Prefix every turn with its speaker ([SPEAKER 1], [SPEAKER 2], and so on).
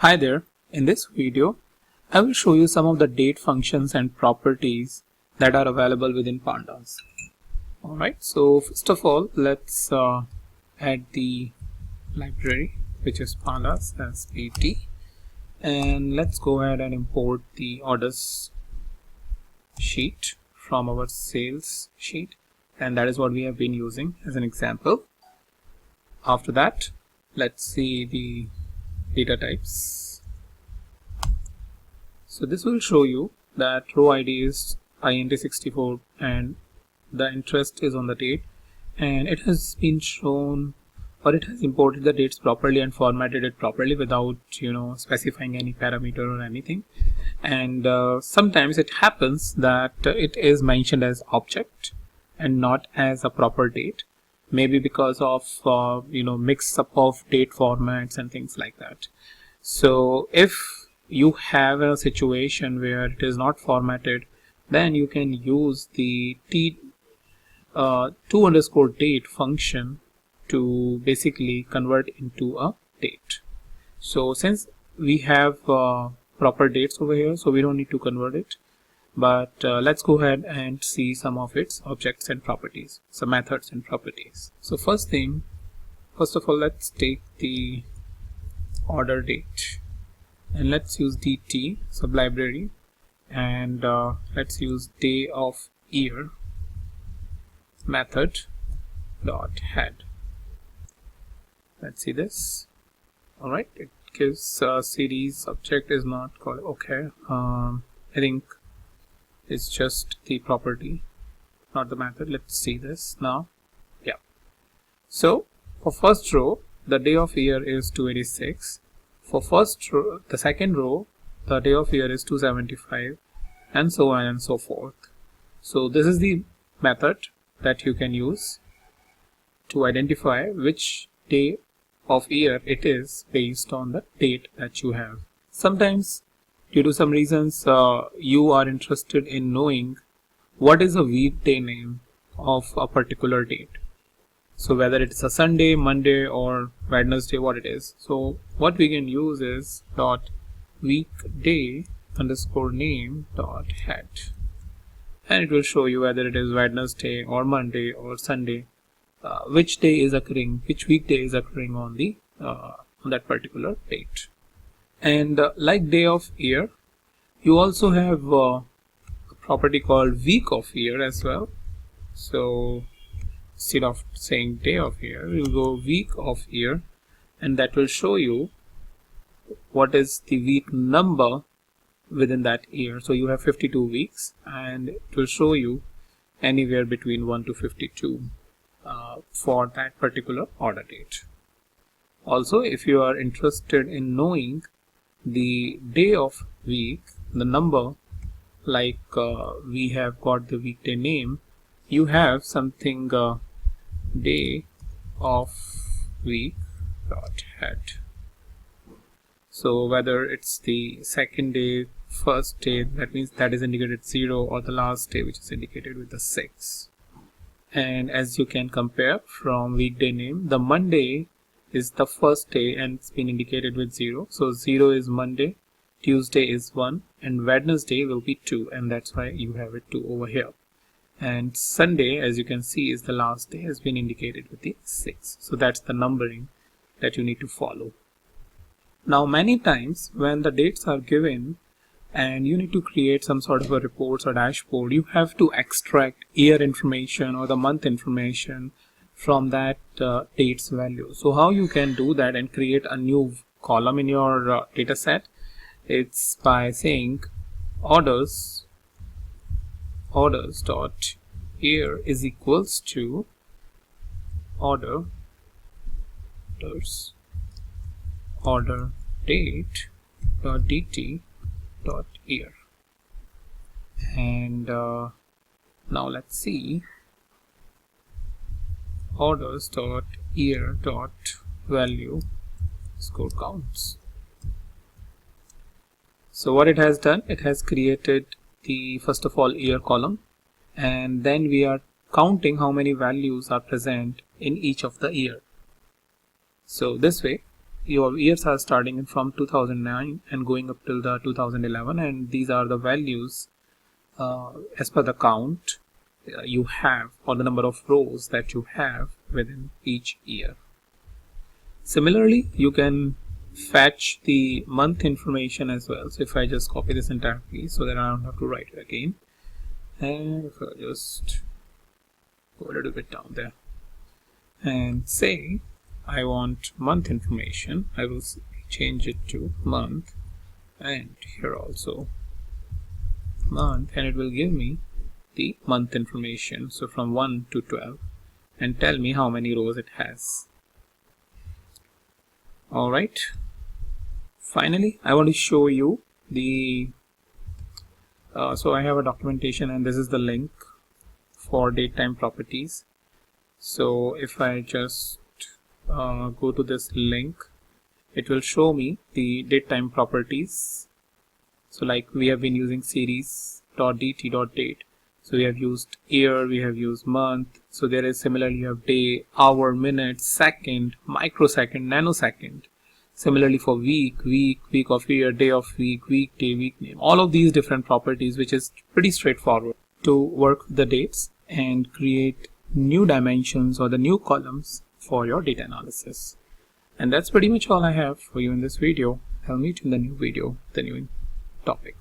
[SPEAKER 1] Hi there, in this video I will show you some of the date functions and properties that are available within Pandas. Alright, so first of all let's add the library which is Pandas as pt, and let's go ahead and import the orders sheet from our sales sheet, and that is what we have been using as an example. After that, let's see the data types. So this will show you that row ID is int64 and the interest is on the date, and it has been shown, or it has imported the dates properly and formatted it properly without specifying any parameter or anything. And sometimes it happens that it is mentioned as object and not as a proper date, maybe because of mix up of date formats and things like that. So if you have a situation where it is not formatted, then you can use the to_date function to basically convert into a date. So since we have proper dates over here, so we don't need to convert it, but let's go ahead and see some of its objects and properties, some methods and properties. So first of all, let's take the order date and let's use dt sublibrary, and let's use day of year method dot head. Let's see this. All right, it gives series subject is not called. Okay, I think it's just the property, not the method. Let's see this now. Yeah, so for first row the day of year is 286. For first row, the second row, the day of year is 275, and so on and so forth. So this is the method that you can use to identify which day of year it is based on the date that you have. Sometimes due to some reasons you are interested in knowing what is a weekday name of a particular date. So whether it's a Sunday, Monday or Wednesday, what it is. So what we can use is dot weekday underscore name dot head, and it will show you whether it is Wednesday or Monday or Sunday, which day is occurring, which weekday is occurring on the on that particular date. And like day of year, you also have a property called week of year as well. So instead of saying day of year, we'll go week of year, and that will show you what is the week number within that year. So you have 52 weeks, and it will show you anywhere between 1 to 52 for that particular order date. Also, if you are interested in knowing the day of week, the number, like we have got the weekday name, you have something day of week dot head. So whether it's the second day, first day, that means that is indicated 0, or the last day, which is indicated with the 6. And as you can compare from weekday name, the Monday is the first day and it's been indicated with 0. So 0 is Monday, Tuesday is 1, and Wednesday will be 2, and that's why you have it 2 over here. And Sunday, as you can see, is the last day, has been indicated with the 6. So that's the numbering that you need to follow. Now many times when the dates are given and you need to create some sort of a reports or dashboard, you have to extract year information or the month information from that dates value. So how you can do that and create a new column in your data set? It's by saying orders dot year is equals to order date dot dt dot year. And now let's see orders dot year dot value score counts. So what it has done, it has created the first of all year column, and then we are counting how many values are present in each of the year. So this way your years are starting from 2009 and going up till the 2011, and these are the values as per the count you have, or the number of rows that you have within each year. Similarly, you can fetch the month information as well. So if I just copy this entire piece so that I don't have to write it again, and if I just go a little bit down there and say I want month information, I will change it to month, and here also month, and it will give me the month information, so from 1 to 12, and tell me how many rows it has. Alright, finally I want to show you the so I have a documentation, and this is the link for date time properties. So if I just go to this link, it will show me the date time properties. So like we have been using series.dt.date, so we have used year, we have used month. So there is similarly you have day, hour, minute, second, microsecond, nanosecond. Similarly for week, week of year, day of week, weekday, week name. All of these different properties, which is pretty straightforward to work with the dates and create new dimensions or the new columns for your data analysis. And that's pretty much all I have for you in this video. I'll meet you in the new video, the new topic.